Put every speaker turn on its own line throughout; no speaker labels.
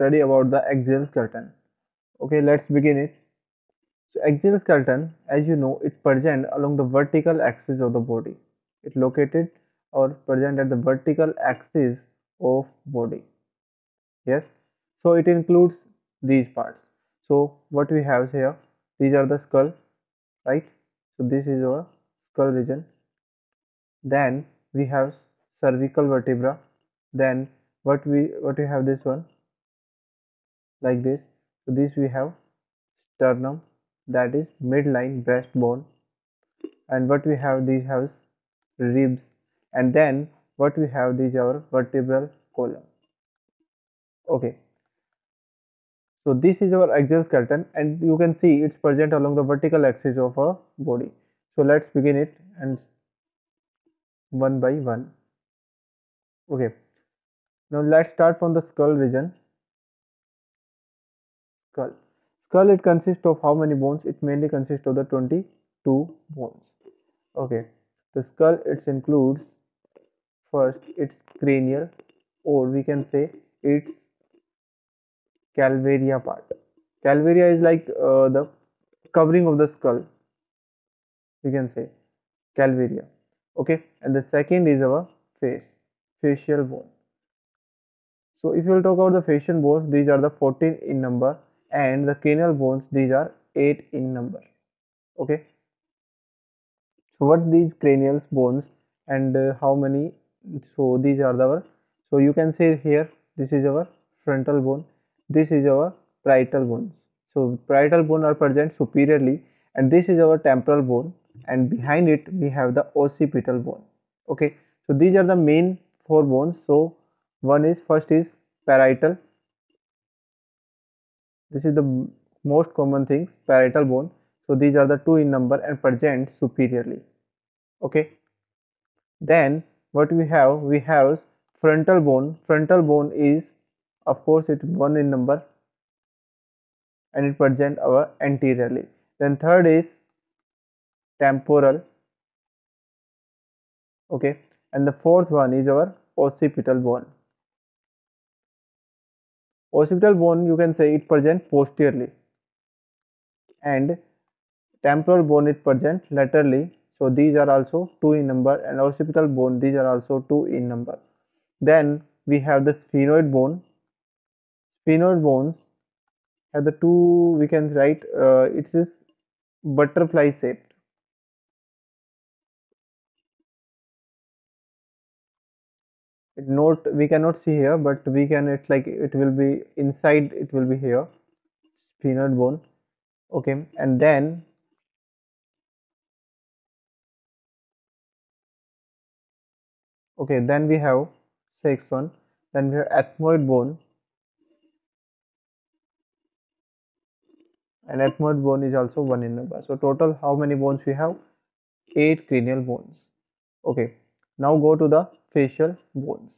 study about the axial skeleton. Okay, let's begin it. So axial skeleton, as you know, it present along the vertical axis of the body. It located or present at the vertical axis of body. Yes. So it includes these parts. So what we have here, these are the skull, right? So this is our skull region. Then we have cervical vertebra. Then what we have this one like this. So this we have sternum, that is midline breastbone, and what we have these have ribs, and then what we have these are vertebral column. Okay, so this is our axial skeleton, and you can see it's present along the vertical axis of our body. So let's begin it and one by one. Okay, now let's start from the skull region. Skull. Skull, it consists of how many bones? It mainly consists of the 22 bones. Okay, the skull it includes first its cranial, or we can say its calvaria part. Calvaria is like the covering of the skull, we can say calvaria. Okay, and the second is our face, facial bone. So if you will talk about the facial bones, these are the 14 in number, and the cranial bones, these are 8 in number. Okay, so what these cranial bones and how many? So these are the so you can say here this is our frontal bone, this is our parietal bone. So parietal bone are present superiorly, and this is our temporal bone, and behind it we have the occipital bone. Okay, so these are the main four bones. So one is first is parietal. This is the most common things, parietal bone. So these are the two in number and present superiorly. Okay, then what we have frontal bone. Frontal bone is of course it one in number and it present our anteriorly. Then third is temporal. Okay, and the fourth one is our occipital bone. Occipital bone, you can say it present posteriorly, and temporal bone is present laterally. So these are also two in number, and occipital bone, these are also two in number. Then we have the sphenoid bone. Sphenoid bones have the two, we can write it is butterfly shaped. It not we cannot see here, but we can, it's like it will be inside, it will be here, sphenoid bone. Okay, and then okay, then we have sixth one. Then we have ethmoid bone, and ethmoid bone is also one in number. So total how many bones we have? Eight cranial bones. Okay, now go to the facial bones.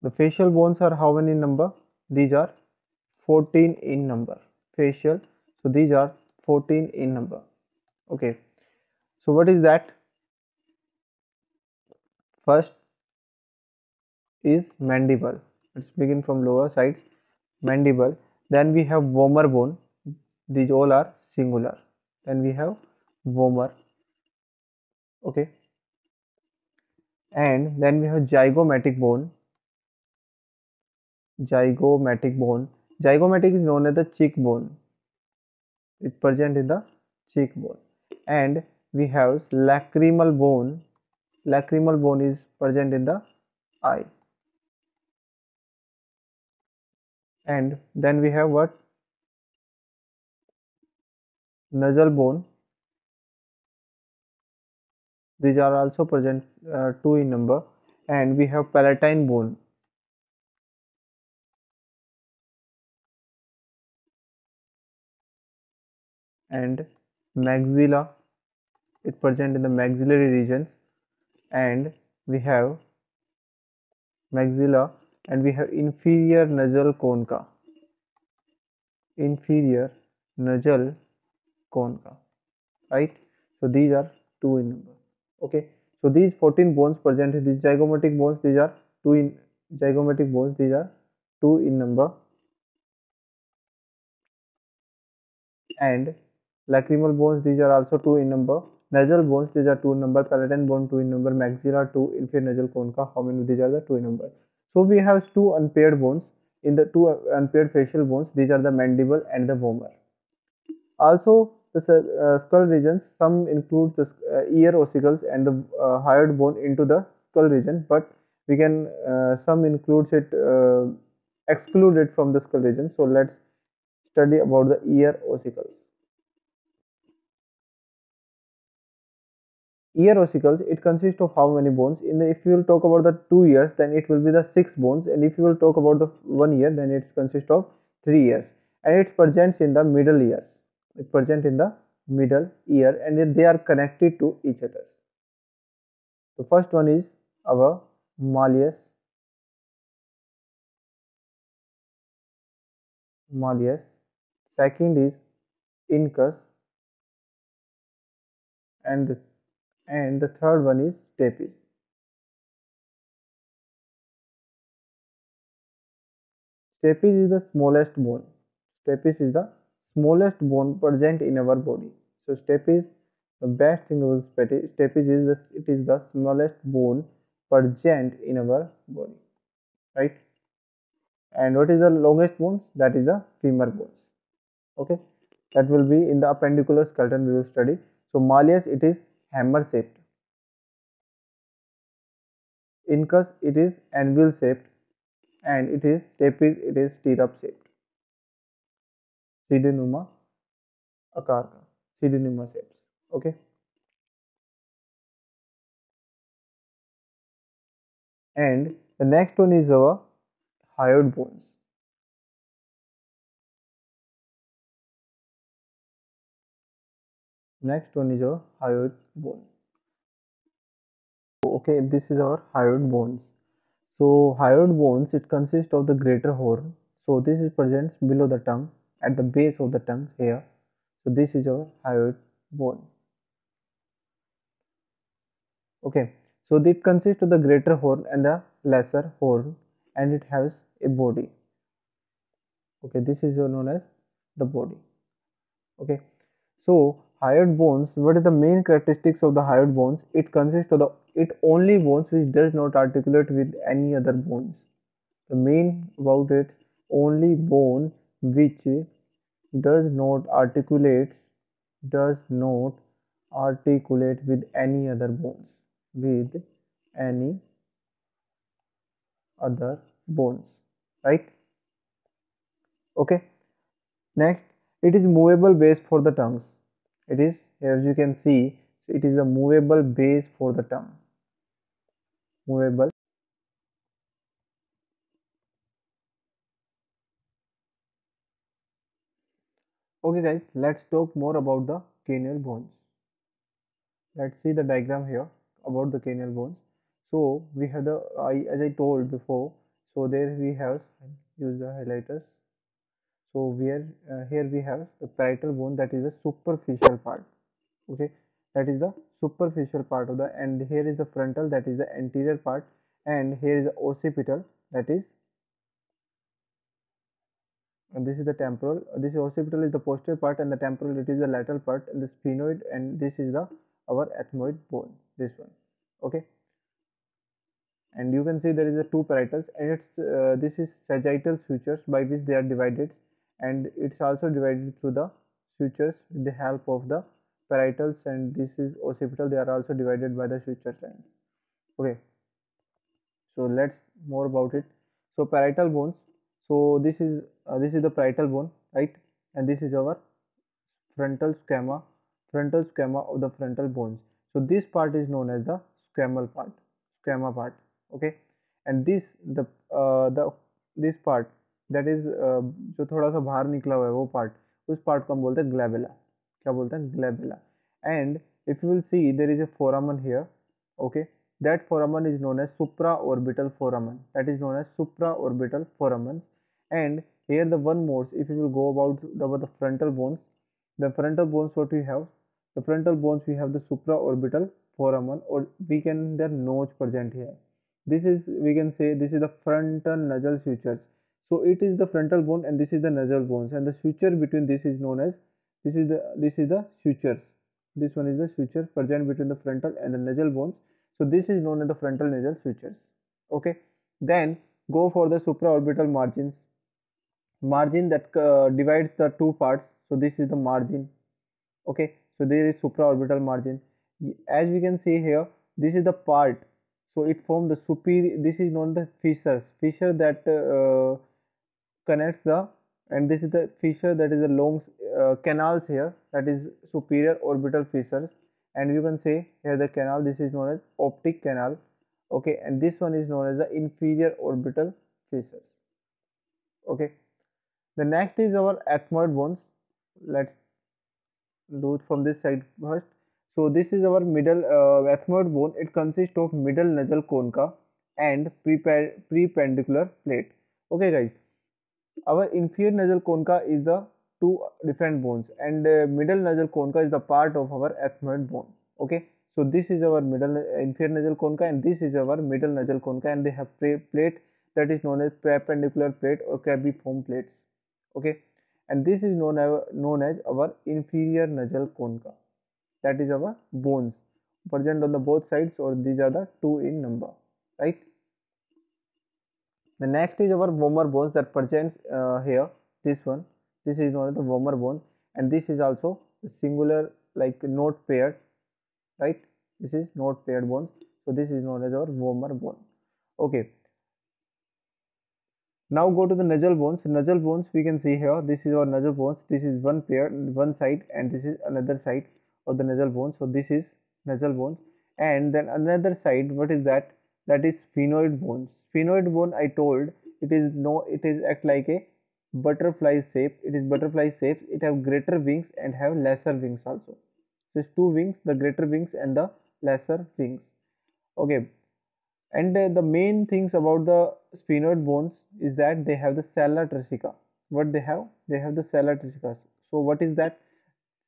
The facial bones are how many in number? These are 14 in number. Facial, so these are 14 in number. Okay, so what is that? First is mandible. Let's begin from lower sides. Mandible. Then we have vomer bone. These all are singular. Then we have vomer. Okay, and then we have zygomatic bone. Zygomatic bone. Zygomatic is known as the cheekbone. It's present in the cheekbone. And we have lacrimal bone. Lacrimal bone is present in the eye. And then we have what? Nasal bone. These are also present, two in number. And we have palatine bone. And maxilla, it present in the maxillary regions. And we have maxilla, and we have inferior nasal concha. Inferior nasal concha, right? So these are two in number. Okay, so these 14 bones present in these zygomatic bones, these are two in zygomatic bones, these are two in number, and lacrimal bones, these are also two in number. Nasal bones, these are two in number. Palatine bone, two in number. Maxilla, two. Inferior nasal concha, hominin, these are the two in number. So we have two unpaired bones. In the two unpaired facial bones, these are the mandible and the vomer. Also, the skull regions, some include the ear ossicles and the hyoid bone into the skull region, but we can some includes it excluded from the skull region. So let's study about the ear ossicles. Ear ossicles, it consists of how many bones? If you will talk about the 2 ears, then it will be the 6 bones, and if you will talk about the 1 ear, then it consists of 3 ears, and it presents in the middle ears. It present in the middle ear, and they are connected to each other. The first one is our malleus. Second is incus, and the third one is stapes. Stapes is the smallest bone. Stapes is the smallest bone present in our body. So stapes, the best thing about stapes is it is the smallest bone present in our body, right? And what is the longest bones? That is the femur bones. Okay, that will be in the appendicular skeleton we will study. So malleus, it is hammer shaped. Incus, it is anvil shaped, and it is stapes, it is stirrup shaped. Pseudonuma आकार का, pseudonuma shapes. Okay, and the next one is our hyoid bones. Next one is our hyoid bone. Okay, this is our hyoid bones. So hyoid bones, it consists of the greater horn. So this is present below the tongue, at the base of the tongue here. So this is our hyoid bone. Okay, so it consists of the greater horn and the lesser horn, and it has a body. Okay, this is known as the body. Okay, so hyoid bones, what is the main characteristics of the hyoid bones? It consists of the only bones which does not articulate with any other bones. The main about it, only bone which does not does not articulate with any other bones, with any other bones, right? Okay, next, it is movable base for the tongues. It is, as you can see, it is a movable base for the tongue. Movable. Okay guys, let's talk more about the cranial bones. Let's see the diagram here about the cranial bones. So we have the, as I told before, so there we have, use the highlighters. So here we have the parietal bone, that is the superficial part. Okay, that is the superficial part of the, and here is the frontal, that is the anterior part, and here is the occipital, that is, and this is the temporal. This occipital is the posterior part, and the temporal, it is the lateral part, and the sphenoid, and this is the our ethmoid bone, this one. Okay, and you can see there is a two parietals, and it's this is sagittal sutures by which they are divided, and it's also divided through the sutures with the help of the parietals, and this is occipital, they are also divided by the suture lines. Okay, so let's more about it. So parietal bones, so this is the parietal bone, right? And this is our frontal schema of the frontal bones. So this part is known as the schema part. Okay, and the this part, that is जो थोड़ा सा बाहर निकला हुआ है वो part, उस part को हम बोलते हैं glabella. क्या बोलते हैं? Glabella. And if you will see, there is a foramen here. Okay, that foramen is known as supraorbital foramen. That is known as supraorbital foramen. And here the one more, if you will go about the frontal bones, what we have, the frontal bones we have the supraorbital foramen, or we can their notch present here. This is, we can say, this is the frontal nasal sutures. So it is the frontal bone and this is the nasal bones, and the suture between this is known as, this is the sutures. This one is the suture present between the frontal and the nasal bones. So this is known as the frontal nasal sutures. Okay. Then go for the supraorbital margins, margin that divides the two parts. So this is the margin. Okay, so there is supraorbital margin. As we can see here, this is the part, so it forms the superior, this is known the fissure that connects the, and this is the fissure that is the long canals here, that is superior orbital fissures. And you can say here the canal, this is known as optic canal. Okay, and this one is known as the inferior orbital fissures. Okay, the next is our ethmoid bones. Let's do it from this side first. So this is our middle ethmoid bone. It consists of middle nasal concha and prependicular plate. Okay, guys. Our inferior nasal concha is the two different bones, and middle nasal concha is the part of our ethmoid bone. Okay. So this is our middle inferior nasal concha, and this is our middle nasal concha, and they have plate that is known as perpendicular plate or claviform plates. Okay, and this is known as our inferior nasal concha. That is our bones present on the both sides, or these are the two in number, right? The next is our vomer bones that presents here. This one, this is known as the vomer bone, and this is also singular, like not paired, right? This is not paired bones, so this is known as our vomer bone. Okay, now go to the nasal bones. Nasal bones, we can see here, this is our nasal bones. This is one pair, one side, and this is another side of the nasal bone. So this is nasal bones, and then another side. What is that? That is sphenoid bones. Sphenoid bone, I told, it is no, it is act like a butterfly shape. It is butterfly shape. It have greater wings and have lesser wings also. So it's two wings, the greater wings and the lesser wings. Okay, and the main things about the sphenoid bones is that they have the sella trasica. What they have? They have the sella trasica. So what is that?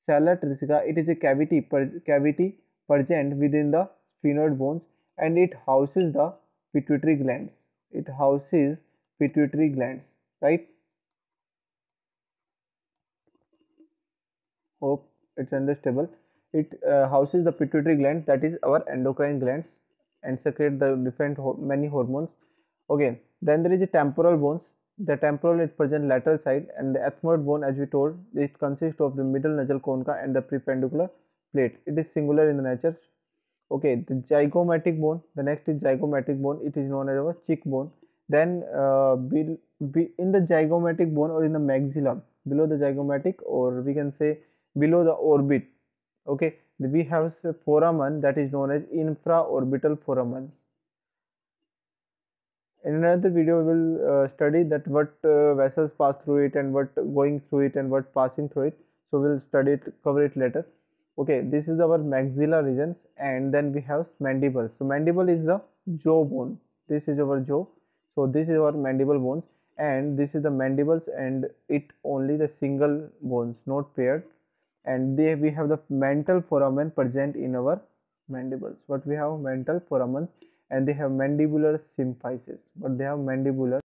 Sella trasica. It is a cavity present within the sphenoid bones, and it houses the pituitary glands. It houses pituitary glands, right? Hope it's understandable. It houses the pituitary gland, that is our endocrine glands, and secrete the different many hormones. Okay, then there is a temporal bones. The temporal is present lateral side, and the ethmoid bone, as we told, it consists of the middle nasal concha and the prependicular plate. It is singular in the nature. Okay, the zygomatic bone. The next is zygomatic bone. It is known as our cheek bone. Then in the zygomatic bone or in the maxilla, below the zygomatic, or we can say below the orbit. Okay, we have a foramen that is known as infraorbital foramen. In another video, we will study that what vessels pass through it and what going through it and what passing through it. So we'll study it, cover it later. Okay, this is our maxilla regions, and then we have mandibles. So mandible is the jaw bone. This is our jaw. So this is our mandible bones, and this is the mandibles, and it only the single bones, not paired. And we have the mental foramen present in our mandibles. What we have mental foramens, and they have mandibular symphysis, but they have mandibular